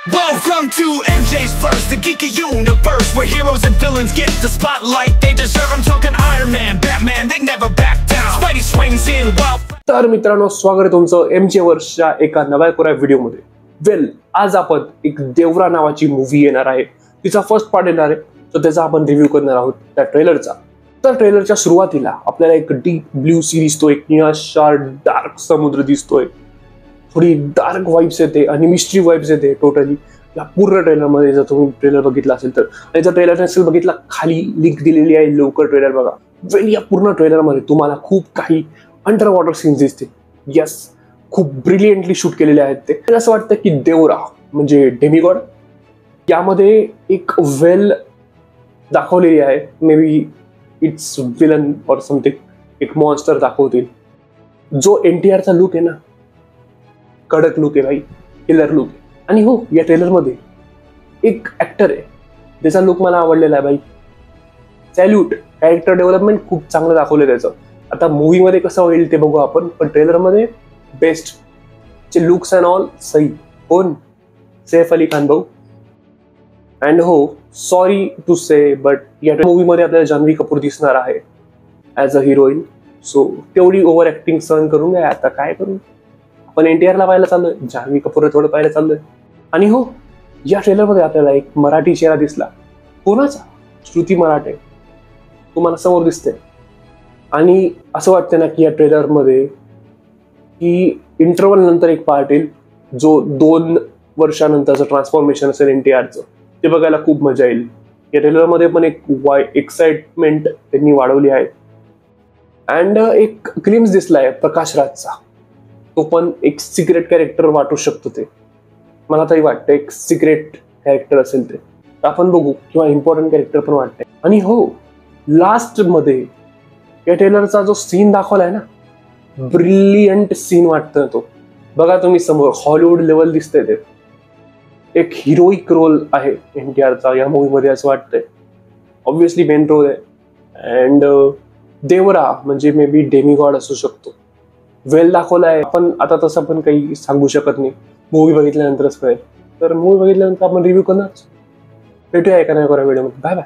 Welcome to MJ's Verse, the geeky universe, where heroes and villains get the spotlight they deserve. I'm talking Iron Man, Batman, they never back down. Spidey swings in while... तर मित्रांनो, स्वागत आहे तुमचं MG वर्षच्या एका नव्या video मध्ये. वेल, आज आपण एक देवरा नावाची मूवी येणार आहे. तिचा फर्स्ट पार्ट येणार आहे, तर त्याचा आपण रिव्ह्यू करणार आहोत त्या ट्रेलरचा. तर ट्रेलरच्या सुरुवातीला आपल्याला एक डीप ब्ल्यू सी दिसतोय, एक निळाशार डार्क समुद्र दिसतोय, थोडी डार्क वाइब्स येते आणि मिस्ट्री वाइब्स येते टोटली या पूर्ण ट्रेलर मध्ये. जर तुम्ही ट्रेलर बघितला असेल तर, आणि जर ट्रेलर नसेल बघितला, खाली लिंक दिलेली आहे, लवकर ट्रेलर बघा. वेल, या पूर्ण ट्रेलर मध्ये तुम्हाला खूप काही अंडर वॉटर सीन्स दिसतील. यस, खूप ब्रिलियंटली शूट केलेले आहेत ते. असं वाटतं की देवरा म्हणजे डेमिगॉड, यामध्ये एक वेल दाखवलेली आहे. May be it's villain or something, एक मॉन्स्टर दाखवतील. जो NTRचा लुक आहे ना, कडक लुक आहे भाई, किलर लुक आहे. आणि हो, या ट्रेलर मध्ये एक ऍक्टर आहे, त्याचा लुक मला आवडलेला आहे भाई. सॅल्यूट. कॅरेक्टर डेव्हलपमेंट खूप चांगलं दाखवलं त्याचं. आता मूवी मध्ये कसं होईल ते बघू आपण, पण ट्रेलर मध्ये बेस्ट चे लुक्स अँड ऑल सही. कोण? सैफ अली खान भाऊ. अँड हो, सॉरी टू से, बट या मूवी मध्ये आपल्याला जान्हवी कपूर दिसणार आहे ऍज अ हिरोईन. सो तेवढी ओव्हर ऍक्टिंग सहन करून घ्या. आता काय करू, आपण NTRला पाहायला चाललोय, जान्हवी कपूर थोडं पाहायला चाललोय. आणि हो, या ट्रेलर मध्ये आपल्याला एक मराठी चेहरा दिसला. कोणाचा? श्रुती मराठे. तुम्हाला समोर दिसते. आणि असं वाटतं ना की या ट्रेलर मध्ये की इंटरव्हल नंतर एक पार्ट येईल, जो 2 वर्षानंतरचं ट्रान्सफॉर्मेशन असेल NTRचं, ते बघायला खूप मजा येईल. या ट्रेलर मध्ये पण एक एक्साइटमेंट त्यांनी वाढवली आहे. अँड एक ग्लिम्स दिसलाय प्रकाश राजचा. तो पण एक सिक्रेट कॅरेक्टर वाटू शकतो. ते मला तरी वाटतं एक सिक्रेट कॅरेक्टर असेल ते. आपण बघू, किंवा इम्पॉर्टंट कॅरेक्टर पण वाटतंय. आणि हो, लास्ट मध्ये या ट्रेलरचा जो सीन दाखवलाय ना, ब्रिलियंट सीन वाटतोय तो. बघा तुम्ही समोर, हॉलिवूड लेवल दिसतंय ते. एक हिरोईक रोल आहे NTRचा या मूवी मध्ये असं वाटतंय. ऑब्व्हियसली मेन रोल आहे. अँड देवरा म्हणजे मे बी डेमिगॉड असू शकतो. वेल दाखवलाय. आपण आता तसं पण काही सांगू शकत नाही, मूवी बघितल्यानंतरच कळेल. तर मूवी बघितल्यानंतर आपण रिव्ह्यू करणार. भेटूया एका नव्या व्हिडिओमध्ये. Bye bye.